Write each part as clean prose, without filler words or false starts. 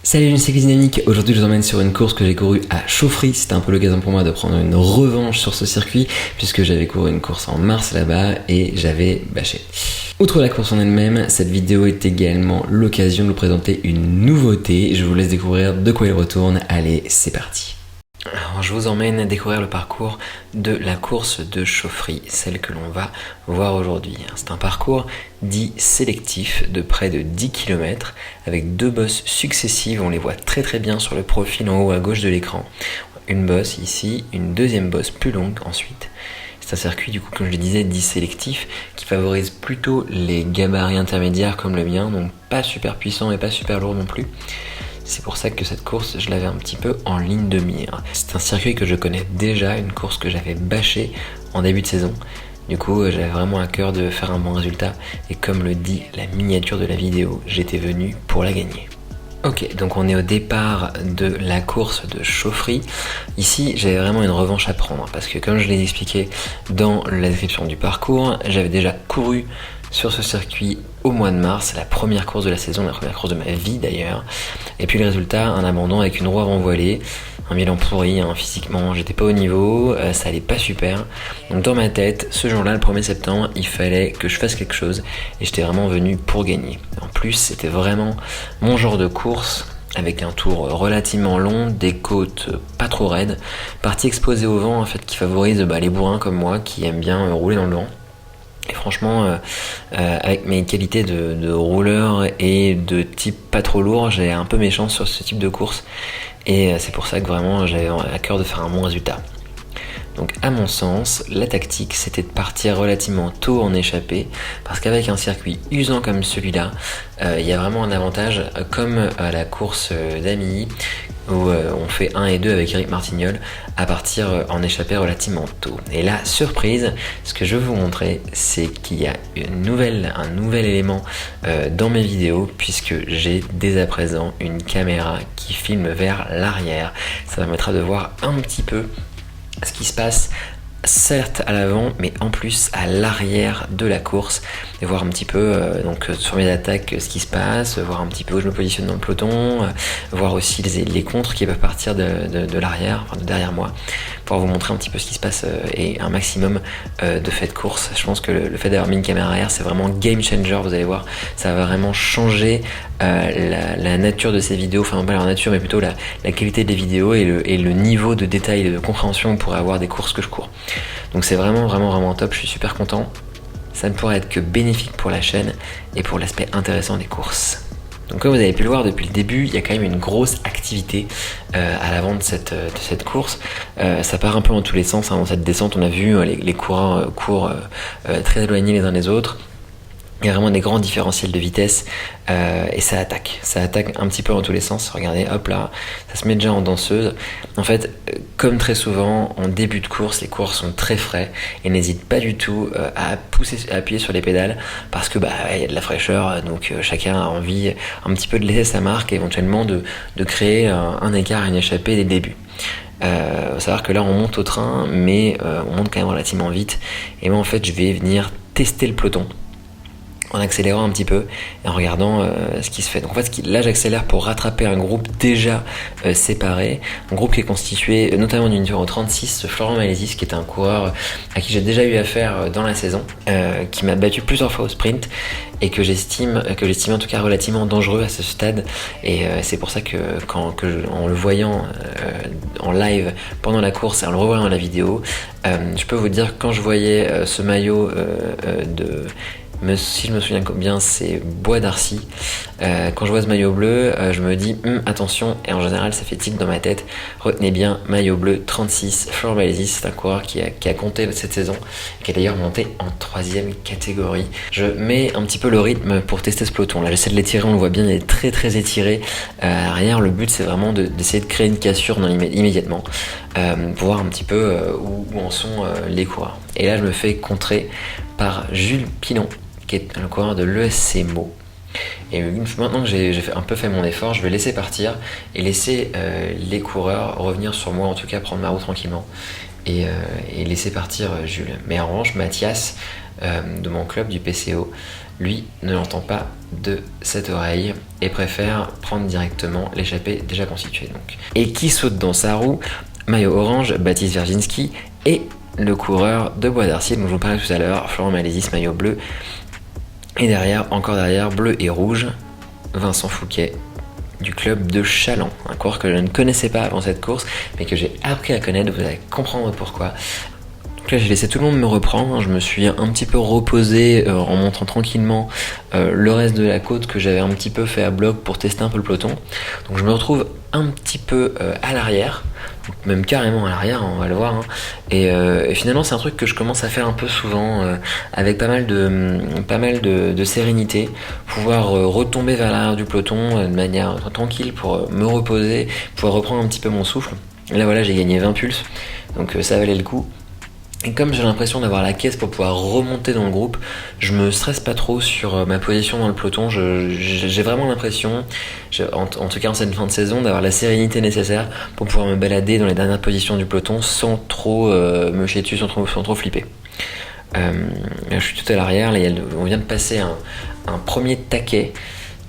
Salut, c'est Dynamique. Aujourd'hui, je vous emmène sur une course que j'ai courue à Chauffry. C'était un peu l'occasion pour moi de prendre une revanche sur ce circuit, puisque j'avais couru une course en mars là-bas et j'avais bâché. Outre la course en elle-même, cette vidéo est également l'occasion de vous présenter une nouveauté. Je vous laisse découvrir de quoi il retourne. Allez, c'est parti. Alors, je vous emmène découvrir le parcours de la course de Chauffry, celle que l'on va voir aujourd'hui. C'est un parcours dit sélectif de près de 10 km avec deux bosses successives, on les voit très très bien sur le profil en haut à gauche de l'écran. Une bosse ici, une deuxième bosse plus longue ensuite. C'est un circuit du coup, comme je le disais, dit sélectif qui favorise plutôt les gabarits intermédiaires comme le mien, donc pas super puissant et pas super lourd non plus. C'est pour ça que cette course, je l'avais un petit peu en ligne de mire. C'est un circuit que je connais déjà, une course que j'avais bâchée en début de saison. Du coup, j'avais vraiment à cœur de faire un bon résultat. Et comme le dit la miniature de la vidéo, j'étais venu pour la gagner. Ok, donc on est au départ de la course de Chauffry. Ici, j'avais vraiment une revanche à prendre parce que comme je l'ai expliqué dans la description du parcours, j'avais déjà couru sur ce circuit au mois de mars, la première course de la saison, la première course de ma vie d'ailleurs. Et puis le résultat, un abandon avec une roue avant voilée, un bilan pourri, physiquement j'étais pas au niveau, ça allait pas super. Donc dans ma tête, ce jour-là, le 1er septembre, il fallait que je fasse quelque chose et j'étais vraiment venu pour gagner. En plus, c'était vraiment mon genre de course avec un tour relativement long, des côtes pas trop raides, partie exposée au vent en fait qui favorise les bourrins comme moi qui aiment bien rouler dans le vent. Et franchement, avec mes qualités de rouleur et de type pas trop lourd, j'ai un peu mes chances sur ce type de course. Et c'est pour ça que vraiment j'avais à cœur de faire un bon résultat. Donc à mon sens, la tactique c'était de partir relativement tôt en échappée, parce qu'avec un circuit usant comme celui-là, il y a vraiment un avantage, comme à la course d'Amilly, où on fait 1 et 2 avec Eric Martignol, à partir en échappée relativement tôt. Et là, surprise, ce que je veux vous montrer, c'est qu'il y a un nouvel élément dans mes vidéos, puisque j'ai dès à présent une caméra qui filme vers l'arrière. Ça permettra de voir un petit peu ce qui se passe, certes à l'avant, mais en plus à l'arrière de la course, et voir un petit peu sur mes attaques ce qui se passe, voir un petit peu où je me positionne dans le peloton, voir aussi les contres qui peuvent partir de l'arrière, enfin de derrière moi, pour vous montrer un petit peu ce qui se passe et un maximum de faits de course. Je pense que le fait d'avoir mis une caméra arrière, c'est vraiment game changer, vous allez voir, ça va vraiment changer la nature de ces vidéos, enfin pas la nature mais plutôt la qualité des vidéos et le niveau de détail et de compréhension pour avoir des courses que je cours. Donc c'est vraiment top, je suis super content. Ça ne pourrait être que bénéfique pour la chaîne et pour l'aspect intéressant des courses. Donc comme vous avez pu le voir depuis le début, il y a quand même une grosse activité à l'avant de cette course. Ça part un peu dans tous les sens, dans cette descente on a vu les coureurs courent très éloignés les uns des autres. Il y a vraiment des grands différentiels de vitesse et ça attaque un petit peu dans tous les sens. Regardez, hop là, ça se met déjà en danseuse. En fait, comme très souvent en début de course, les coureurs sont très frais et n'hésitent pas du tout à appuyer sur les pédales parce que il y a de la fraîcheur, donc chacun a envie un petit peu de laisser sa marque et éventuellement de créer un écart, une échappée dès le début. Faut savoir que là on monte au train, mais on monte quand même relativement vite. Et moi en fait, je vais venir tester le peloton en accélérant un petit peu et en regardant ce qui se fait. Donc en fait là j'accélère pour rattraper un groupe déjà séparé, un groupe qui est constitué notamment du numéro 36, Florent Malaisis, qui est un coureur à qui j'ai déjà eu affaire dans la saison, qui m'a battu plusieurs fois au sprint et que j'estime en tout cas relativement dangereux à ce stade. Et c'est pour ça que en le voyant en live pendant la course et en le revoyant dans la vidéo, je peux vous dire que quand je voyais ce maillot si je me souviens bien, c'est Bois d'Arcy. Quand je vois ce maillot bleu, je me dis attention, et en général ça fait tilt dans ma tête. Retenez bien, maillot bleu 36, Florent Malaisis, c'est un coureur qui a compté cette saison, qui est d'ailleurs monté en 3e catégorie. Je mets un petit peu le rythme pour tester ce peloton. Là j'essaie de l'étirer, on le voit bien, il est très étiré. À l'arrière, le but c'est vraiment d'essayer de créer une cassure immédiatement, pour voir un petit peu où en sont les coureurs. Et là je me fais contrer par Jules Pinon, qui est un coureur de l'ESC Meaux. Et maintenant que j'ai un peu fait mon effort, je vais laisser partir et laisser les coureurs revenir sur moi, en tout cas prendre ma route tranquillement et laisser partir Jules. Mais en revanche, Mathias de mon club du PCO lui ne l'entend pas de cette oreille et préfère prendre directement l'échappée déjà constituée. Donc. Et qui saute dans sa roue? Maillot orange, Baptiste Wierzbicki et le coureur de Bois d'Arcier dont je vous parlais tout à l'heure, Florent Malaisis, maillot bleu. Et derrière, encore derrière, bleu et rouge, Vincent Fouquet du club de Chaland, un coureur que je ne connaissais pas avant cette course, mais que j'ai appris à connaître, vous allez comprendre pourquoi. Donc là j'ai laissé tout le monde me reprendre, je me suis un petit peu reposé en montant tranquillement le reste de la côte que j'avais un petit peu fait à bloc pour tester un peu le peloton. Donc je me retrouve un petit peu à l'arrière, même carrément à l'arrière, on va le voir. Et finalement c'est un truc que je commence à faire un peu souvent avec pas mal de sérénité, pouvoir retomber vers l'arrière du peloton de manière tranquille pour me reposer, pouvoir reprendre un petit peu mon souffle. Et là voilà, j'ai gagné 20 pulses, donc ça valait le coup. Et comme j'ai l'impression d'avoir la caisse pour pouvoir remonter dans le groupe, je me stresse pas trop sur ma position dans le peloton. J'ai vraiment l'impression, en tout cas en cette fin de saison, d'avoir la sérénité nécessaire pour pouvoir me balader dans les dernières positions du peloton sans trop me chier dessus, sans trop flipper. Là, je suis tout à l'arrière, là, on vient de passer un premier taquet.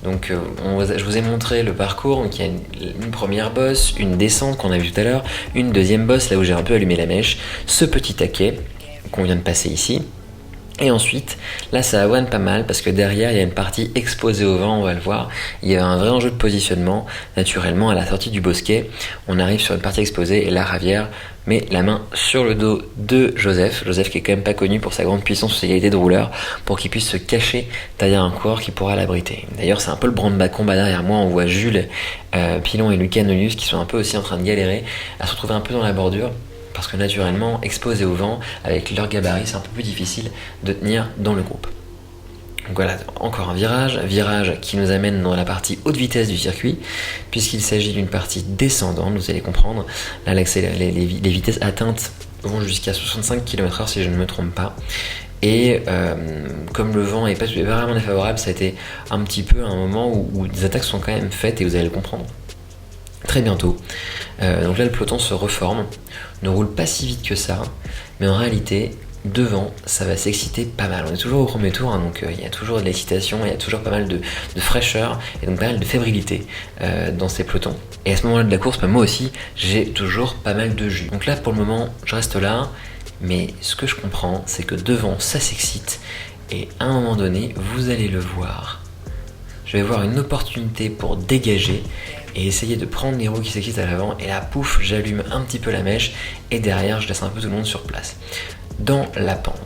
Donc je vous ai montré le parcours, donc il y a une première bosse, une descente qu'on a vu tout à l'heure, une deuxième bosse là où j'ai un peu allumé la mèche, ce petit taquet qu'on vient de passer ici, et ensuite là ça avoine pas mal parce que derrière il y a une partie exposée au vent, on va le voir, il y a un vrai enjeu de positionnement. Naturellement à la sortie du bosquet on arrive sur une partie exposée et là Javier met la main sur le dos de Joseph qui est quand même pas connu pour sa grande puissance ou sa qualité de rouleur, pour qu'il puisse se cacher derrière un coureur qui pourra l'abriter. D'ailleurs c'est un peu le branle-bas combat derrière moi, on voit Jules Pilon et Lucas Nolius qui sont un peu aussi en train de galérer à se retrouver un peu dans la bordure, parce que naturellement exposés au vent avec leur gabarit c'est un peu plus difficile de tenir dans le groupe. Donc voilà, encore un virage qui nous amène dans la partie haute vitesse du circuit, puisqu'il s'agit d'une partie descendante, vous allez comprendre. Là, les vitesses atteintes vont jusqu'à 65 km/h si je ne me trompe pas. Et comme le vent est pas vraiment défavorable, ça a été un petit peu un moment où des attaques sont quand même faites, et vous allez le comprendre très bientôt. Donc là, le peloton se reforme, ne roule pas si vite que ça, mais en réalité, devant, ça va s'exciter pas mal. On est toujours au premier tour, donc il y a toujours de l'excitation, il y a toujours pas mal de fraîcheur et donc pas mal de fébrilité dans ces pelotons. Et à ce moment-là de la course, moi aussi, j'ai toujours pas mal de jus. Donc là, pour le moment, je reste là, mais ce que je comprends, c'est que devant, ça s'excite, et à un moment donné, vous allez le voir. Je vais voir une opportunité pour dégager et essayer de prendre les roues qui s'excitent à l'avant, et là, pouf, j'allume un petit peu la mèche, et derrière, je laisse un peu tout le monde sur place. Dans la pente.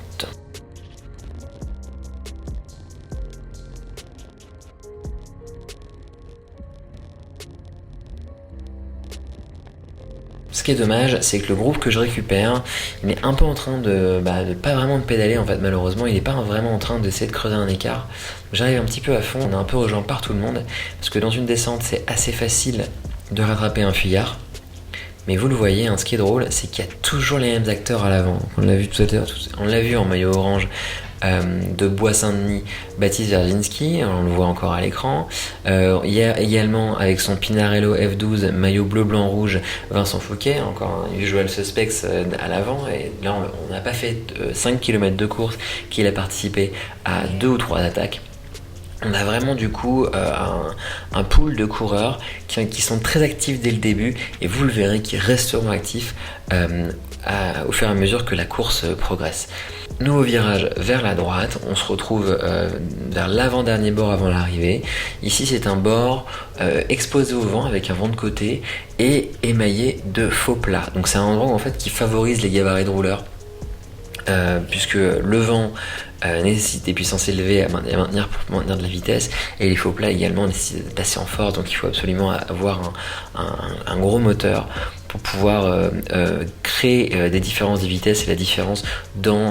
Ce qui est dommage, c'est que le groupe que je récupère, il est un peu en train de pas vraiment de pédaler en fait, malheureusement, il n'est pas vraiment en train d'essayer de creuser un écart. J'arrive un petit peu à fond, on est un peu rejoint par tout le monde, parce que dans une descente, c'est assez facile de rattraper un fuyard. Mais vous le voyez, ce qui est drôle, c'est qu'il y a toujours les mêmes acteurs à l'avant. On l'a vu tout à l'heure, on l'a vu en maillot orange de Bois-Saint-Denis, Baptiste Wierzbicki, on le voit encore à l'écran. Il y a également avec son Pinarello F12, maillot bleu, blanc, rouge, Vincent Fouquet, encore un usual suspect à l'avant. Et là, on n'a pas fait 5 km de course, qu'il a participé à 2 ou 3 attaques. On a vraiment du coup un pool de coureurs qui sont très actifs dès le début, et vous le verrez qui resteront actifs au fur et à mesure que la course progresse. Nous au virage vers la droite, on se retrouve vers l'avant-dernier bord avant l'arrivée. Ici c'est un bord exposé au vent avec un vent de côté et émaillé de faux plats. Donc c'est un endroit en fait qui favorise les gabarits de rouleurs. Puisque le vent nécessite des puissances élevées pour maintenir de la vitesse, et les faux plats également nécessitent d'être assez en force, donc il faut absolument avoir un gros moteur pour pouvoir créer des différences de vitesse et la différence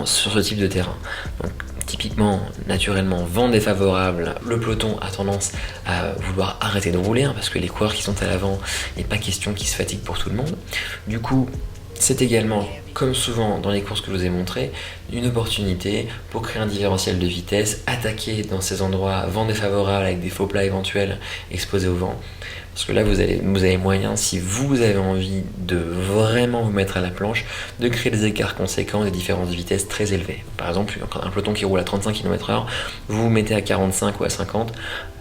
sur ce type de terrain. Donc, typiquement, naturellement, vent défavorable, le peloton a tendance à vouloir arrêter de rouler, parce que les coureurs qui sont à l'avant, il n'est pas question qu'ils se fatiguent pour tout le monde. Du coup, c'est également, comme souvent dans les courses que je vous ai montrées, une opportunité pour créer un différentiel de vitesse, attaquer dans ces endroits vent défavorable avec des faux plats éventuels exposés au vent, Parce que là, vous avez moyen, si vous avez envie de vraiment vous mettre à la planche, de créer des écarts conséquents, des différences de vitesse très élevées. Par exemple, un peloton qui roule à 35 km/h, vous vous mettez à 45 ou à 50,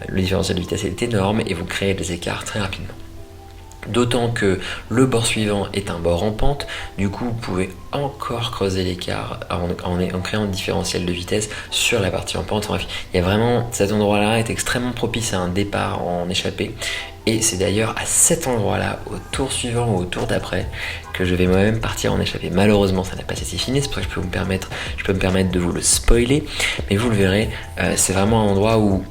le différentiel de vitesse est énorme et vous créez des écarts très rapidement. D'autant que le bord suivant est un bord en pente, du coup vous pouvez encore creuser l'écart en créant un différentiel de vitesse sur la partie en pente. Bref, il y a vraiment, cet endroit-là est extrêmement propice à un départ en échappée. Et c'est d'ailleurs à cet endroit-là, au tour suivant ou au tour d'après, que je vais moi-même partir en échappée. Malheureusement, ça n'a pas été fini, c'est pour ça que je peux me permettre de vous le spoiler. Mais vous le verrez, c'est vraiment un endroit où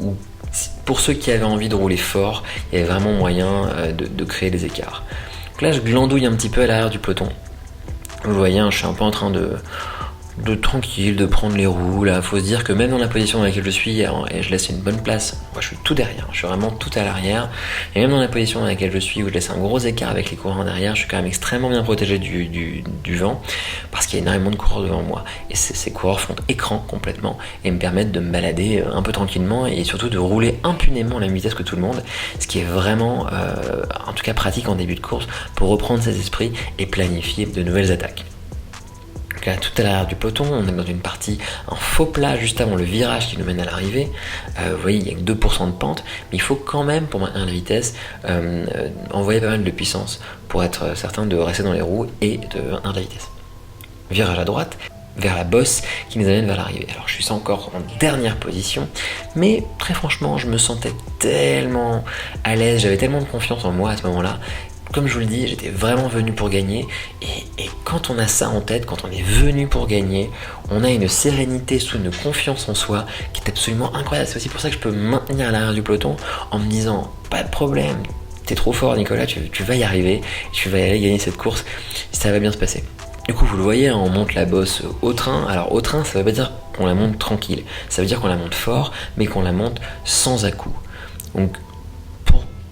pour ceux qui avaient envie de rouler fort, il y avait vraiment moyen de créer des écarts. Donc là, je glandouille un petit peu à l'arrière du peloton. Vous voyez, je suis un peu en train de tranquille, de prendre les roues. Là, faut se dire que même dans la position dans laquelle je suis, et je laisse une bonne place, moi je suis tout derrière, je suis vraiment tout à l'arrière, et même dans la position dans laquelle je suis, où je laisse un gros écart avec les coureurs derrière, je suis quand même extrêmement bien protégé du vent, parce qu'il y a énormément de coureurs devant moi, et ces coureurs font écran complètement, et me permettent de me balader un peu tranquillement, et surtout de rouler impunément à la même vitesse que tout le monde, ce qui est vraiment, en tout cas pratique en début de course, pour reprendre ses esprits et planifier de nouvelles attaques. Donc là, tout à l'arrière du peloton, on est dans une partie, un faux plat juste avant le virage qui nous mène à l'arrivée. Vous voyez, il n'y a que 2% de pente, mais il faut quand même, pour maintenir la vitesse, envoyer pas mal de puissance pour être certain de rester dans les roues et de maintenir la vitesse. Virage à droite, vers la bosse qui nous amène vers l'arrivée. Alors je suis encore en dernière position, mais très franchement, je me sentais tellement à l'aise, j'avais tellement de confiance en moi à ce moment-là. Comme je vous le dis, j'étais vraiment venu pour gagner, et quand on a ça en tête, quand on est venu pour gagner, on a une sérénité, une confiance en soi qui est absolument incroyable. C'est aussi pour ça que je peux me maintenir à l'arrière du peloton en me disant, pas de problème, t'es trop fort Nicolas, tu vas y arriver, tu vas aller gagner cette course, ça va bien se passer. Du coup, vous le voyez, on monte la bosse au train. Alors au train, ça veut pas dire qu'on la monte tranquille, ça veut dire qu'on la monte fort, mais qu'on la monte sans à-coups. Donc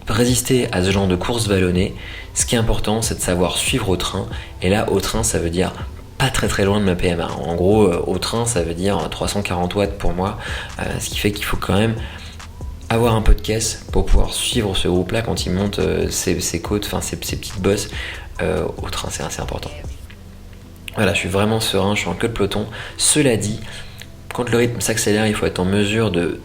résister à ce genre de course vallonnée, ce qui est important, c'est de savoir suivre au train. Et là, au train, ça veut dire pas très très loin de ma PMA. En gros, au train, ça veut dire 340 watts pour moi, ce qui fait qu'il faut quand même avoir un peu de caisse pour pouvoir suivre ce groupe-là quand il monte ses côtes, enfin ses petites bosses au train, c'est assez important. Voilà, je suis vraiment serein, je suis en queue de peloton. Cela dit, quand le rythme s'accélère, il faut être en mesure de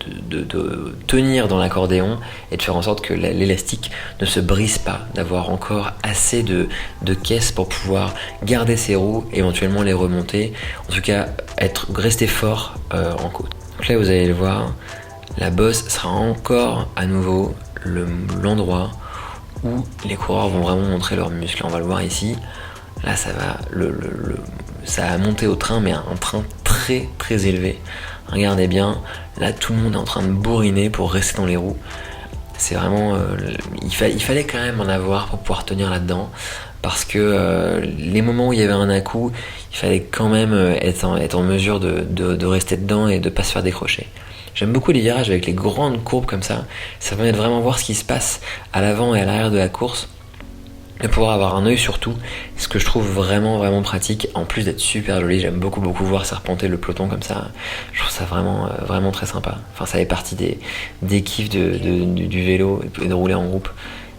tenir dans l'accordéon et de faire en sorte que l'élastique ne se brise pas, d'avoir encore assez de caisse pour pouvoir garder ses roues, éventuellement les remonter, en tout cas rester fort en côte. Donc là, vous allez le voir, la bosse sera encore à nouveau l'endroit où les coureurs vont vraiment montrer leurs muscles. On va le voir ici. Là, ça va, ça a monté au train, mais un train très très élevé. Regardez bien, là tout le monde est en train de bourriner pour rester dans les roues. C'est vraiment, il fallait quand même en avoir pour pouvoir tenir là-dedans, parce que les moments où il y avait un à-coup, il fallait quand même être en mesure de rester dedans et de pas se faire décrocher. J'aime beaucoup les virages avec les grandes courbes comme ça. Ça permet de vraiment voir ce qui se passe à l'avant et à l'arrière de la course, de pouvoir avoir un œil sur tout, ce que je trouve vraiment vraiment pratique, en plus d'être super joli. J'aime beaucoup voir serpenter le peloton comme ça, je trouve ça vraiment vraiment très sympa. Enfin, ça fait partie des kiffs du vélo et de rouler en groupe.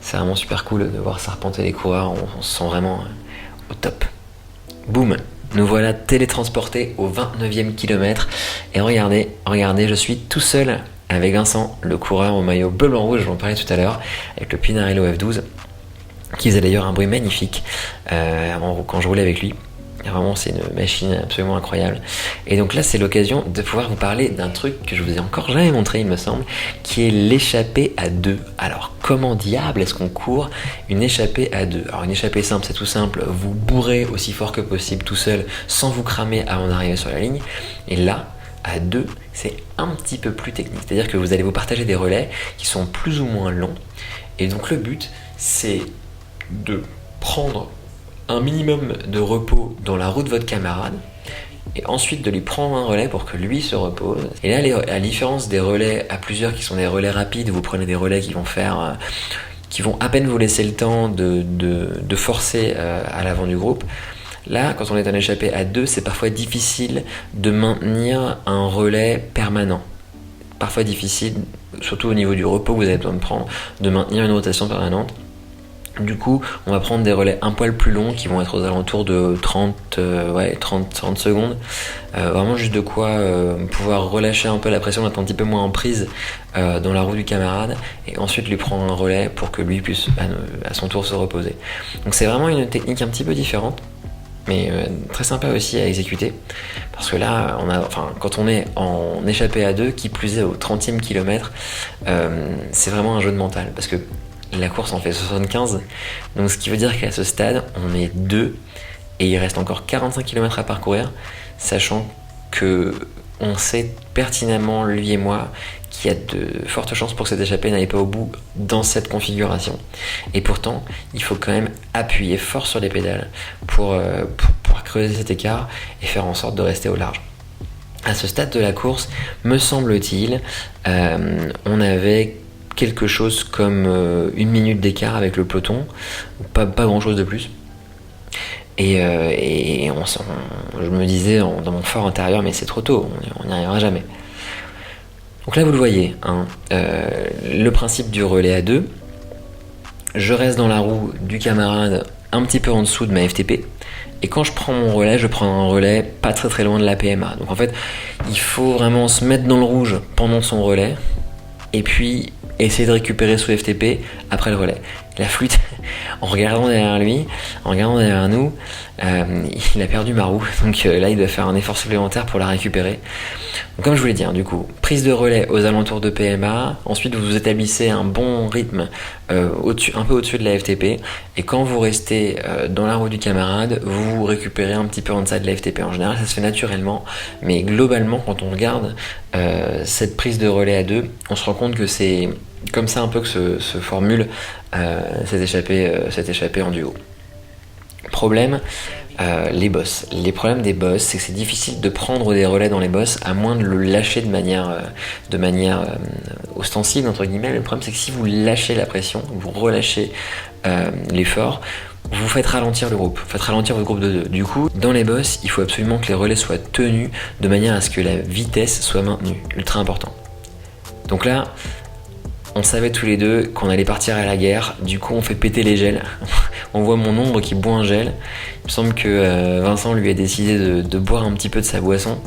C'est vraiment super cool de voir serpenter les coureurs, on se sent vraiment au top. Boum, nous voilà télétransportés au 29e kilomètre, et regardez, je suis tout seul avec Vincent, le coureur au maillot bleu blanc rouge, j'en parlais tout à l'heure, avec le Pinarello F12, qui faisait d'ailleurs un bruit magnifique quand je roulais avec lui. Vraiment, c'est une machine absolument incroyable. Et donc là, c'est l'occasion de pouvoir vous parler d'un truc que je vous ai encore jamais montré, il me semble, qui est l'échappée à deux. Alors, comment diable est-ce qu'on court une échappée à deux? Alors, une échappée simple, c'est tout simple. Vous bourrez aussi fort que possible tout seul, sans vous cramer avant d'arriver sur la ligne. Et là, à deux, c'est un petit peu plus technique. C'est-à-dire que vous allez vous partager des relais qui sont plus ou moins longs. Et donc, le but, c'est de prendre un minimum de repos dans la roue de votre camarade et ensuite de lui prendre un relais pour que lui se repose. Et là, à la différence des relais à plusieurs qui sont des relais rapides, vous prenez des relais qui vont à peine vous laisser le temps de forcer à l'avant du groupe. Là, quand on est en échappée à deux, c'est parfois difficile de maintenir un relais permanent. parfois difficile, surtout au niveau du repos que vous avez besoin de prendre, de maintenir une rotation permanente. Du coup, on va prendre des relais un poil plus longs qui vont être aux alentours de 30 secondes. Vraiment juste de quoi pouvoir relâcher un peu la pression, être un petit peu moins en prise dans la roue du camarade et ensuite lui prendre un relais pour que lui puisse à son tour se reposer. Donc c'est vraiment une technique un petit peu différente, mais très sympa aussi à exécuter parce que là quand on est en échappée à deux, qui plus est au 30e kilomètre, c'est vraiment un jeu de mental parce que la course en fait 75, donc ce qui veut dire qu'à ce stade on est 2 et il reste encore 45 km à parcourir, sachant que on sait pertinemment, lui et moi, qu'il y a de fortes chances pour que cette échappée n'aille pas au bout dans cette configuration. Et pourtant, il faut quand même appuyer fort sur les pédales pour pouvoir creuser cet écart et faire en sorte de rester au large. À ce stade de la course, me semble-t-il, on avait quelque chose comme 1 minute d'écart avec le peloton, pas grand chose de plus. Et je me disais dans mon fort intérieur, mais c'est trop tôt, on n'y arrivera jamais. Donc là vous le voyez, le principe du relais à 2, je reste dans la roue du camarade un petit peu en dessous de ma FTP, et quand je prends mon relais, je prends un relais pas très loin de la PMA. Donc en fait, il faut vraiment se mettre dans le rouge pendant son relais, et puis essayer de récupérer sous FTP après le relais. La flûte, en regardant derrière lui, en regardant derrière nous, il a perdu ma roue, donc là il doit faire un effort supplémentaire pour la récupérer. Donc, comme je vous l'ai dit, du coup, prise de relais aux alentours de PMA, ensuite vous établissez un bon rythme un peu au-dessus de la FTP, et quand vous restez dans la roue du camarade, vous récupérez un petit peu en deçà de la FTP. En général ça se fait naturellement, mais globalement quand on regarde cette prise de relais à 2, on se rend compte que c'est comme ça un peu que se formule cette échappée en duo. Problème, les bosses. Les problèmes des bosses, c'est que c'est difficile de prendre des relais dans les bosses à moins de le lâcher de manière ostensible entre guillemets. Le problème c'est que si vous lâchez la pression, vous relâchez l'effort, vous faites ralentir le groupe, faites ralentir votre groupe de 2. Du coup, dans les bosses, il faut absolument que les relais soient tenus de manière à ce que la vitesse soit maintenue, ultra important. Donc là, on savait tous les deux qu'on allait partir à la guerre, du coup on fait péter les gels. On voit mon ombre qui boit un gel. Il me semble que Vincent lui a décidé de boire un petit peu de sa boisson.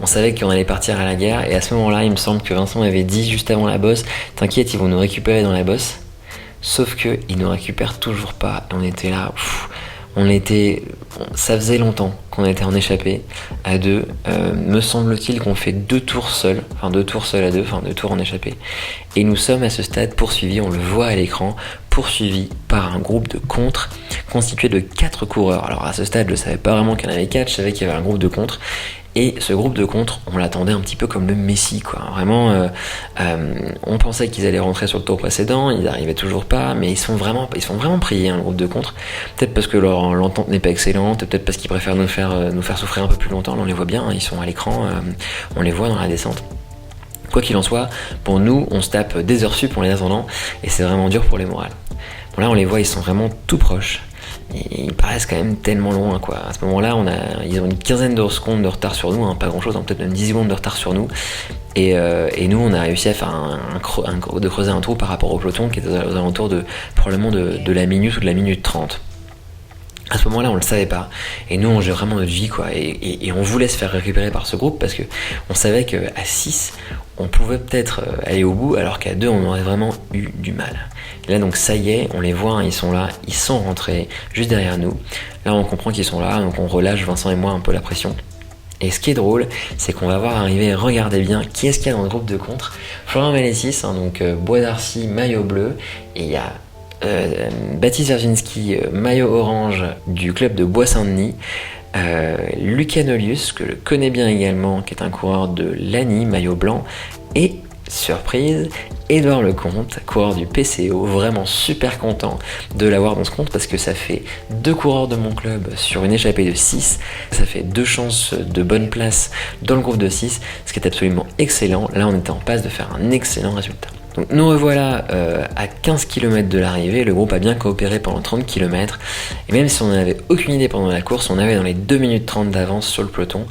On savait qu'on allait partir à la guerre, et à ce moment-là, il me semble que Vincent avait dit juste avant la bosse, t'inquiète, ils vont nous récupérer dans la bosse. Sauf qu'ils nous récupèrent toujours pas, et on était là, ça faisait longtemps qu'on était en échappée à 2. Me semble-t-il qu'on fait 2 tours seuls à 2, 2 tours en échappée. Et nous sommes à ce stade poursuivis, on le voit à l'écran, poursuivis par un groupe de contre constitué de 4 coureurs. Alors à ce stade, je ne savais pas vraiment qu'il y en avait 4, je savais qu'il y avait un groupe de contre. Et ce groupe de contre, on l'attendait un petit peu comme le Messi, quoi. Vraiment, on pensait qu'ils allaient rentrer sur le tour précédent, ils n'arrivaient toujours pas, mais ils sont vraiment priés, le groupe de contre. Peut-être parce que l'entente n'est pas excellente, peut-être parce qu'ils préfèrent nous faire souffrir un peu plus longtemps. Là, on les voit bien, ils sont à l'écran, on les voit dans la descente. Quoi qu'il en soit, pour nous, on se tape des heures sup en les attendant, et c'est vraiment dur pour les morales. Bon, là, on les voit, ils sont vraiment tout proches. Et ils paraissent quand même tellement loin, quoi. À ce moment-là, ils ont une quinzaine de secondes de retard sur nous, pas grand-chose, peut-être même 10 secondes de retard sur nous. Et nous, on a réussi à faire de creuser un trou par rapport au peloton qui était aux alentours probablement de la minute ou de la minute 30. À ce moment-là, on le savait pas. Et nous, on gère vraiment notre vie, quoi. Et on voulait se faire récupérer par ce groupe parce que on savait qu'à 6, on pouvait peut-être aller au bout, alors qu'à 2, on aurait vraiment eu du mal. Et là, donc, ça y est, on les voit, ils sont là, ils sont rentrés juste derrière nous. Là, on comprend qu'ils sont là, donc on relâche, Vincent et moi, un peu la pression. Et ce qui est drôle, c'est qu'on va voir arriver, regardez bien, qui est-ce qu'il y a dans le groupe de contre. Florian Mélécis, donc Bois d'Arcy, maillot bleu, et il y a Baptiste Wierzbicki, maillot orange du club de Bois-Saint-Denis, Lucas Nolius, que je connais bien également, qui est un coureur de l'ANI, maillot blanc, et surprise, Édouard Lecomte, coureur du PCO, vraiment super content de l'avoir dans ce compte parce que ça fait 2 coureurs de mon club sur une échappée de 6, ça fait 2 chances de bonne place dans le groupe de 6, ce qui est absolument excellent. Là, on était en passe de faire un excellent résultat. Donc nous revoilà à 15 km de l'arrivée, le groupe a bien coopéré pendant 30 km, et même si on n'avait aucune idée pendant la course, on avait dans les 2 minutes 30 d'avance sur le peloton.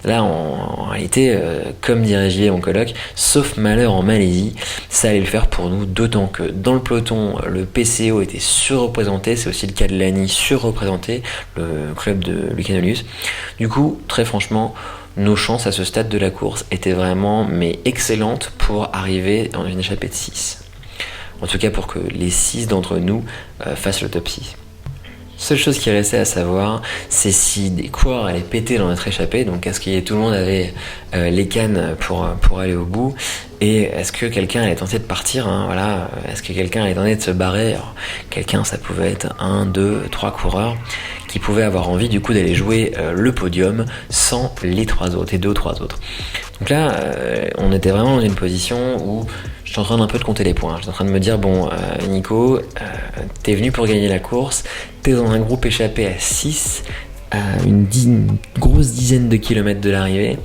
Là en réalité, comme dirait Gilles mon coloc, sauf malheur en Malaisie, ça allait le faire pour nous, d'autant que dans le peloton, le PCO était surreprésenté, c'est aussi le cas de l'ANI surreprésenté, le club de Lucas Nolius. Du coup, très franchement, nos chances à ce stade de la course étaient vraiment excellentes pour arriver dans une échappée de 6. En tout cas pour que les 6 d'entre nous fassent le top 6. Seule chose qui restait à savoir, c'est si des coureurs allaient péter dans notre échappée, donc est-ce que tout le monde avait les cannes pour aller au bout, et est-ce que quelqu'un allait tenter de partir, est-ce que quelqu'un allait tenter de se barrer. Alors, quelqu'un, ça pouvait être 1, 2, 3 coureurs qui pouvaient avoir envie du coup d'aller jouer le podium sans les 3 autres, et 2 ou 3 autres. Donc là, on était vraiment dans une position où j'étais en train d'un peu de compter les points. J'étais en train de me dire, bon, Nico, t'es venu pour gagner la course, t'es dans un groupe échappé à 6, à une grosse dizaine de kilomètres de l'arrivée.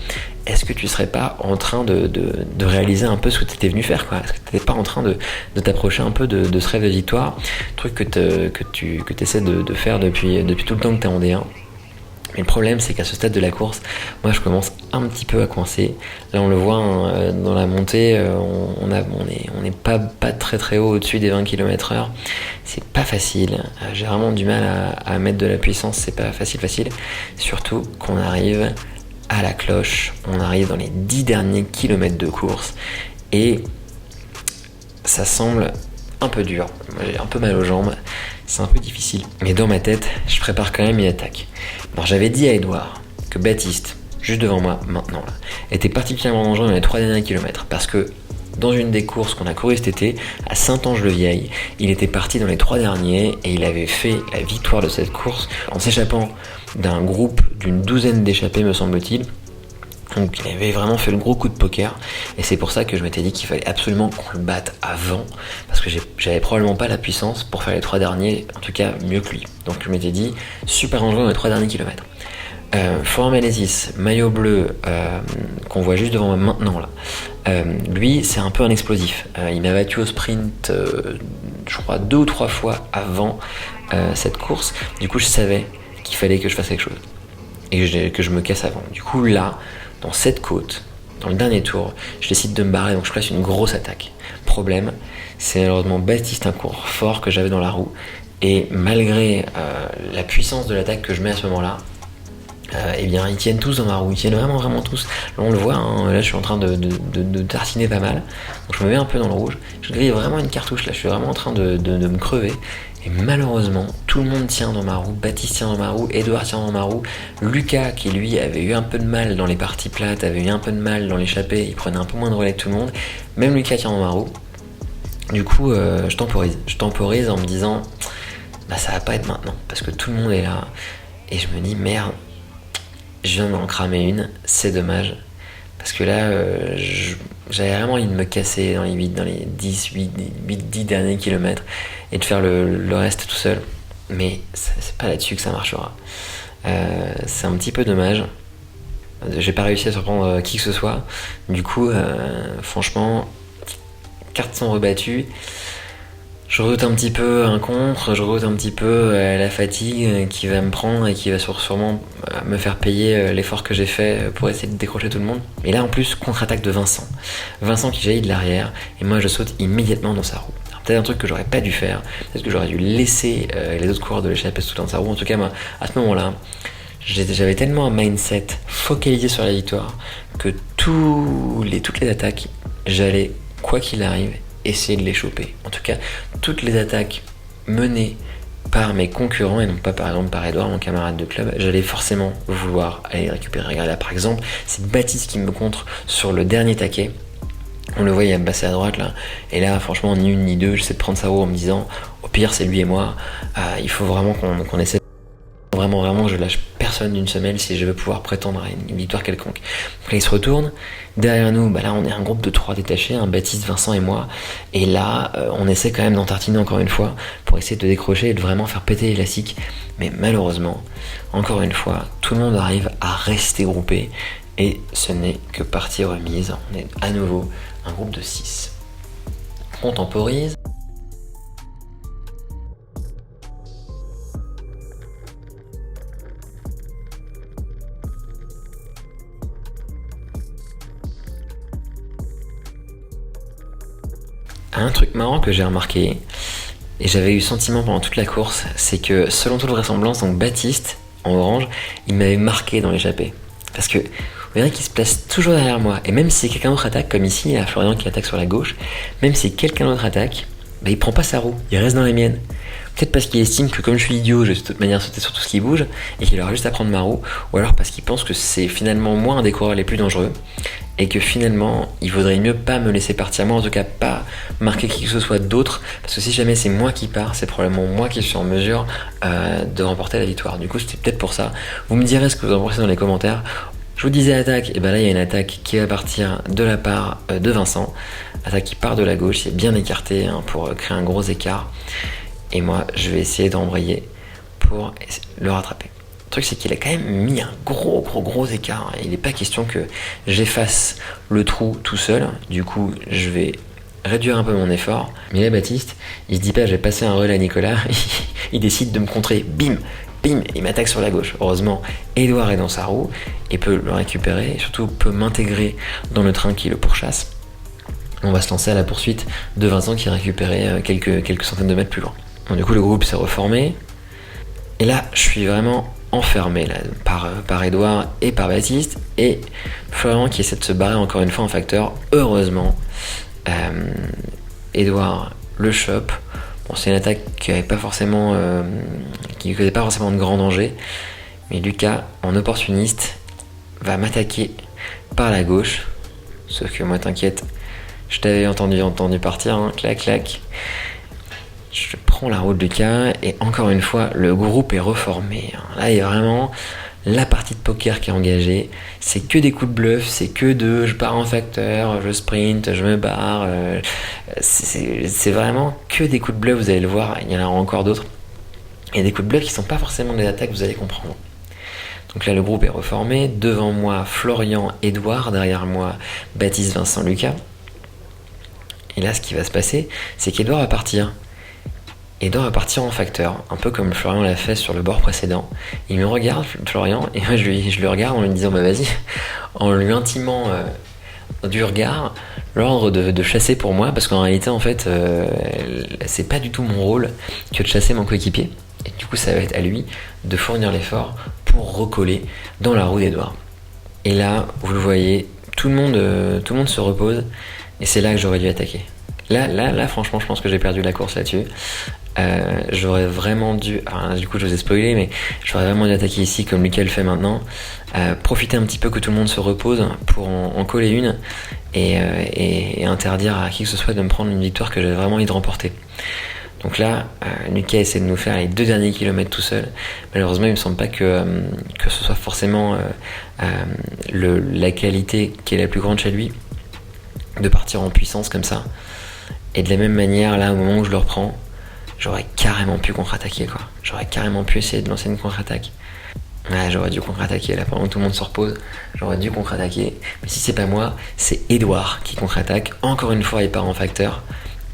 Est-ce que tu serais pas en train de réaliser un peu ce que tu étais venu faire, quoi? Est-ce que tu n'étais pas en train de t'approcher un peu de ce rêve de victoire, truc que tu essaies de faire depuis tout le temps que tu es en D1? Mais le problème, c'est qu'à ce stade de la course, moi je commence un petit peu à coincer. Là on le voit dans la montée, on n'est pas très très haut au-dessus des 20 km/h. C'est pas facile, j'ai vraiment du mal à mettre de la puissance, c'est pas facile. Surtout qu'on arrive à la cloche, on arrive dans les 10 derniers kilomètres de course et ça semble un peu dur. Moi, j'ai un peu mal aux jambes, c'est un peu difficile. Mais dans ma tête, je prépare quand même une attaque. Alors j'avais dit à Edouard que Baptiste, juste devant moi maintenant, là, était particulièrement dangereux dans les 3 derniers kilomètres parce que dans une des courses qu'on a courues cet été, à Saint-Ange-le-Vieil, il était parti dans les 3 derniers et il avait fait la victoire de cette course en s'échappant d'un groupe d'une douzaine d'échappés, me semble-t-il. Donc il avait vraiment fait le gros coup de poker et c'est pour ça que je m'étais dit qu'il fallait absolument qu'on le batte avant parce que j'avais probablement pas la puissance pour faire les 3 derniers, en tout cas mieux que lui. Donc je m'étais dit super dangereux dans les 3 derniers kilomètres. Florent Menezes, maillot bleu, qu'on voit juste devant moi maintenant là, lui c'est un peu un explosif. Il m'a battu au sprint je crois 2 ou 3 fois avant cette course. Du coup je savais qu'il fallait que je fasse quelque chose et que je me casse avant. Du coup là, dans cette côte, dans le dernier tour, je décide de me barrer, donc je place une grosse attaque. Problème, c'est malheureusement Baptiste un cours fort que j'avais dans la roue, et malgré la puissance de l'attaque que je mets à ce moment-là, eh bien ils tiennent tous dans ma roue, ils tiennent vraiment tous. Là on le voit, là je suis en train de tartiner pas mal, donc je me mets un peu dans le rouge, je grille vraiment une cartouche, là je suis vraiment en train de me crever. Et malheureusement, tout le monde tient dans ma roue, Baptiste tient dans ma roue, Edouard tient dans ma roue, Lucas qui lui avait eu un peu de mal dans les parties plates, avait eu un peu de mal dans l'échappée, il prenait un peu moins de relais que tout le monde, même Lucas tient dans ma roue. Du coup, je temporise en me disant, bah ça va pas être maintenant, parce que tout le monde est là, et je me dis, merde, je viens de m'en cramer une, c'est dommage, parce que là, j'avais vraiment envie de me casser dans les 10 derniers kilomètres et de faire le reste tout seul. Mais c'est pas là-dessus que ça marchera. C'est un petit peu dommage. J'ai pas réussi à surprendre qui que ce soit. Du coup, franchement, cartes sont rebattues. Je redoute un petit peu un contre, je redoute un petit peu la fatigue qui va me prendre et qui va sûrement me faire payer l'effort que j'ai fait pour essayer de décrocher tout le monde. Et là en plus, contre-attaque de Vincent. Vincent qui jaillit de l'arrière et moi je saute immédiatement dans sa roue. Alors, peut-être un truc que j'aurais pas dû faire, peut-être que j'aurais dû laisser les autres coureurs de l'échappée sauter dans sa roue. En tout cas, moi, à ce moment-là, j'avais tellement un mindset focalisé sur la victoire que toutes les attaques, j'allais, quoi qu'il arrive, essayer de les choper. En tout cas, toutes les attaques menées par mes concurrents et non pas par exemple par Edouard, mon camarade de club, j'allais forcément vouloir aller les récupérer. Regarde là par exemple, c'est Baptiste qui me contre sur le dernier taquet. On le voit, il va me passer à droite là. Et là, franchement, ni une ni deux, j'essaie de prendre sa roue en me disant, au pire, c'est lui et moi. Il faut vraiment qu'on essaie. Vraiment, je lâche personne d'une semelle si je veux pouvoir prétendre à une victoire quelconque. Donc là, il se retourne. Derrière nous, là, on est un groupe de 3 détachés, Baptiste, Vincent et moi. Et là, on essaie quand même d'entartiner encore une fois pour essayer de décrocher et de vraiment faire péter l'élastique. Mais malheureusement, encore une fois, tout le monde arrive à rester groupé. Et ce n'est que partie remise. On est à nouveau un groupe de 6. qu'on temporise. Un truc marrant que j'ai remarqué, et j'avais eu sentiment pendant toute la course, c'est que selon toute vraisemblance, donc Baptiste, en orange, il m'avait marqué dans l'échappée. Parce que on dirait qu'il se place toujours derrière moi. Et même si quelqu'un d'autre attaque, comme ici, il y a Florian qui attaque sur la gauche, même si quelqu'un d'autre attaque, bah, il prend pas sa roue, il reste dans les miennes. Peut-être parce qu'il estime que comme je suis idiot, je vais de toute manière sauter sur tout ce qui bouge, et qu'il aura juste à prendre ma roue, ou alors parce qu'il pense que c'est finalement moi un des coureurs les plus dangereux, et que finalement, il vaudrait mieux pas me laisser partir, moi en tout cas pas marquer qui que ce soit d'autre, parce que si jamais c'est moi qui pars, c'est probablement moi qui suis en mesure de remporter la victoire. Du coup, c'était peut-être pour ça. Vous me direz ce que vous en pensez dans les commentaires. Je vous disais attaque, et ben là il y a une attaque qui va partir de la part de Vincent, attaque qui part de la gauche, il est bien écarté pour créer un gros écart, et moi je vais essayer d'embrayer pour le rattraper. Le truc c'est qu'il a quand même mis un gros écart, il n'est pas question que j'efface le trou tout seul, du coup je vais réduire un peu mon effort, mais là Baptiste, il se dit pas je vais passer un relais à Nicolas, il décide de me contrer, bim, il m'attaque sur la gauche. Heureusement, Edouard est dans sa roue et peut le récupérer, et surtout peut m'intégrer dans le train qui le pourchasse. On va se lancer à la poursuite de Vincent qui est récupéré quelques centaines de mètres plus loin. Bon, du coup, le groupe s'est reformé, et là, je suis vraiment enfermé là, par Edouard et par Baptiste, et Florian qui essaie de se barrer encore une fois en facteur. Heureusement, Edouard le chope. Bon, c'est une attaque qui n'avait pas forcément, qui causait pas forcément de grand danger, mais Lucas, en opportuniste, va m'attaquer par la gauche. Sauf que moi, t'inquiète, je t'avais entendu partir, hein, clac. Je prends la route de Lucas, et encore une fois, le groupe est reformé. Là, il y a vraiment la partie de poker qui est engagée. C'est que des coups de bluff, c'est que de je pars en facteur, je sprint, je me barre. C'est vraiment que des coups de bluff, vous allez le voir, il y en aura encore d'autres. Et des coups de bluff qui ne sont pas forcément des attaques, vous allez comprendre. Donc là, le groupe est reformé. Devant moi, Florian, Edouard. Derrière moi, Baptiste, Vincent, Lucas. Et là, ce qui va se passer, c'est qu'Edouard va partir. Edouard va partir en facteur, un peu comme Florian l'a fait sur le bord précédent. Il me regarde, Florian, et moi je le regarde en lui disant bah vas-y, en lui intimant du regard l'ordre de chasser pour moi, parce qu'en réalité en fait c'est pas du tout mon rôle que de chasser mon coéquipier, et du coup ça va être à lui de fournir l'effort pour recoller dans la roue d'Edouard. Et là vous le voyez, tout le monde se repose, et c'est là que j'aurais dû attaquer. Là, franchement, je pense que j'ai perdu la course là-dessus. J'aurais vraiment dû... Alors, du coup, je vous ai spoilé, mais j'aurais vraiment dû attaquer ici, comme Lucas le fait maintenant. Profiter un petit peu que tout le monde se repose pour en coller une, et interdire à qui que ce soit de me prendre une victoire que j'avais vraiment envie de remporter. Donc là, Lucas essaie de nous faire les 2 derniers kilomètres tout seul. Malheureusement, il me semble pas que ce soit forcément la qualité qui est la plus grande chez lui, de partir en puissance comme ça. Et de la même manière, là, au moment où je le reprends, j'aurais carrément pu contre-attaquer, quoi. J'aurais carrément pu essayer de lancer une contre-attaque. Ouais, j'aurais dû contre-attaquer, là, pendant que tout le monde se repose. J'aurais dû contre-attaquer. Mais si c'est pas moi, c'est Edouard qui contre-attaque. Encore une fois, il part en facteur.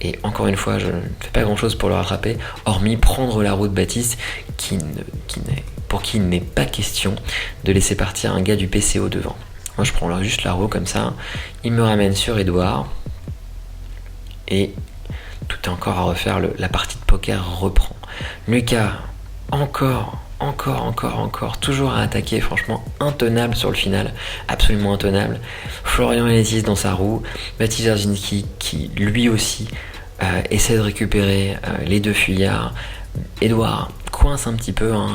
Et encore une fois, je ne fais pas grand-chose pour le rattraper, hormis prendre la roue de Baptiste, pour qui il n'est pas question de laisser partir un gars du PCO devant. Moi, je prends juste la roue comme ça. Il me ramène sur Edouard. Et tout est encore à refaire, la partie de poker reprend. Lucas, encore, toujours à attaquer, franchement intenable sur le final, absolument intenable. Florian Elétis dans sa roue, Baptiste Jarzinski qui lui aussi essaie de récupérer les 2 fuyards. Edouard coince un petit peu, hein.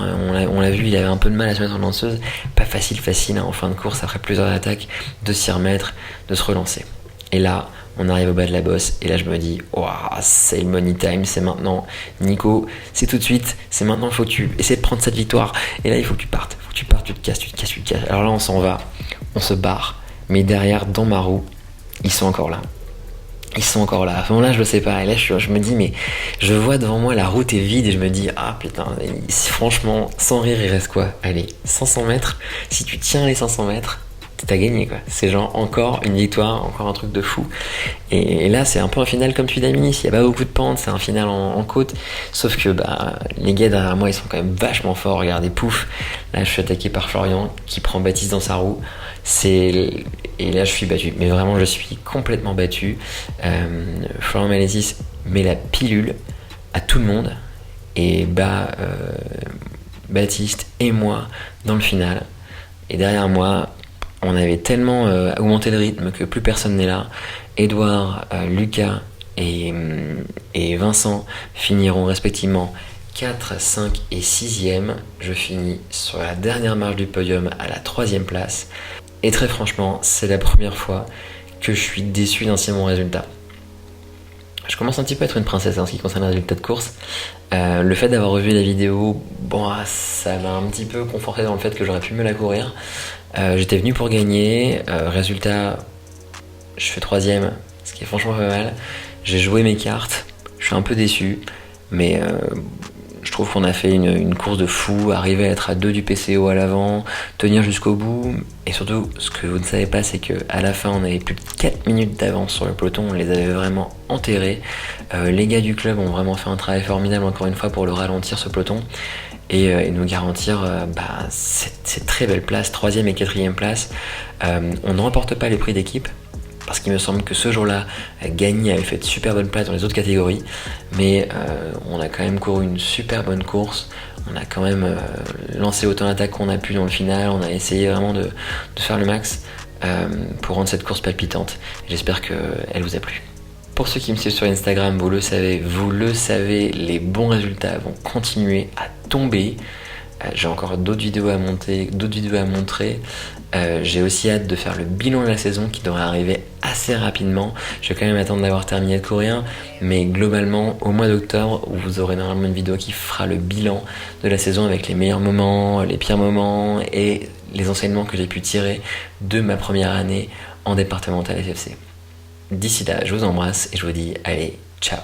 On l'a vu, il avait un peu de mal à se mettre en lanceuse, pas facile hein, en fin de course après plusieurs attaques, de s'y remettre, de se relancer. Et là, on arrive au bas de la bosse, et là je me dis, c'est le money time, c'est maintenant, Nico, c'est tout de suite, c'est maintenant, il faut que tu essaies de prendre cette victoire, et là il faut que tu partes, tu te casses. Alors là on s'en va, on se barre, mais derrière, dans ma roue, ils sont encore là. À ce moment-là, je le sais pas, et là je me dis, mais je vois devant moi la route est vide, et je me dis, putain, franchement, sans rire, il reste quoi? Allez, 500 mètres, si tu tiens les 500 mètres, t'as gagné quoi. C'est genre encore une victoire, encore un truc de fou. Et là c'est un peu un final comme tu d'Aminis, il n'y a pas beaucoup de pentes, c'est un final en côte, sauf que les gars derrière moi ils sont quand même vachement forts. Regardez, pouf, là je suis attaqué par Florian qui prend Baptiste dans sa roue. Et là je suis battu, mais vraiment je suis complètement battu. Florian Malésis met la pilule à tout le monde et Baptiste et moi dans le final. Et derrière moi, on avait tellement augmenté le rythme que plus personne n'est là. Edouard, Lucas et Vincent finiront respectivement 4, 5 et 6e. Je finis sur la dernière marche du podium à la 3e place. Et très franchement, c'est la première fois que je suis déçu d'un si bon résultat. Je commence un petit peu à être une princesse en ce qui concerne les résultats de course. Le fait d'avoir revu la vidéo, ça m'a un petit peu conforté dans le fait que j'aurais pu mieux la courir. J'étais venu pour gagner. Résultat, je fais 3e, ce qui est franchement pas mal. J'ai joué mes cartes, je suis un peu déçu, mais je trouve qu'on a fait une course de fou, arriver à être à 2 du PCO à l'avant, tenir jusqu'au bout, et surtout, ce que vous ne savez pas, c'est qu'à la fin, on avait plus de 4 minutes d'avance sur le peloton, on les avait vraiment enterrés. Les gars du club ont vraiment fait un travail formidable, encore une fois, pour le ralentir, ce peloton, et nous garantir cette très belle place, 3e et 4e place. On ne remporte pas les prix d'équipe, parce qu'il me semble que ce jour-là, Gagny avait fait de super bonnes places dans les autres catégories, mais on a quand même couru une super bonne course, on a quand même lancé autant d'attaques qu'on a pu dans le final, on a essayé vraiment de faire le max pour rendre cette course palpitante. J'espère qu'elle vous a plu. Pour ceux qui me suivent sur Instagram, vous le savez, les bons résultats vont continuer à tomber. J'ai encore d'autres vidéos à monter, d'autres vidéos à montrer. J'ai aussi hâte de faire le bilan de la saison qui devrait arriver assez rapidement. Je vais quand même attendre d'avoir terminé le coréen, mais globalement au mois d'octobre, vous aurez normalement une vidéo qui fera le bilan de la saison avec les meilleurs moments, les pires moments et les enseignements que j'ai pu tirer de ma première année en départemental FFC. D'ici là, je vous embrasse et je vous dis allez, ciao.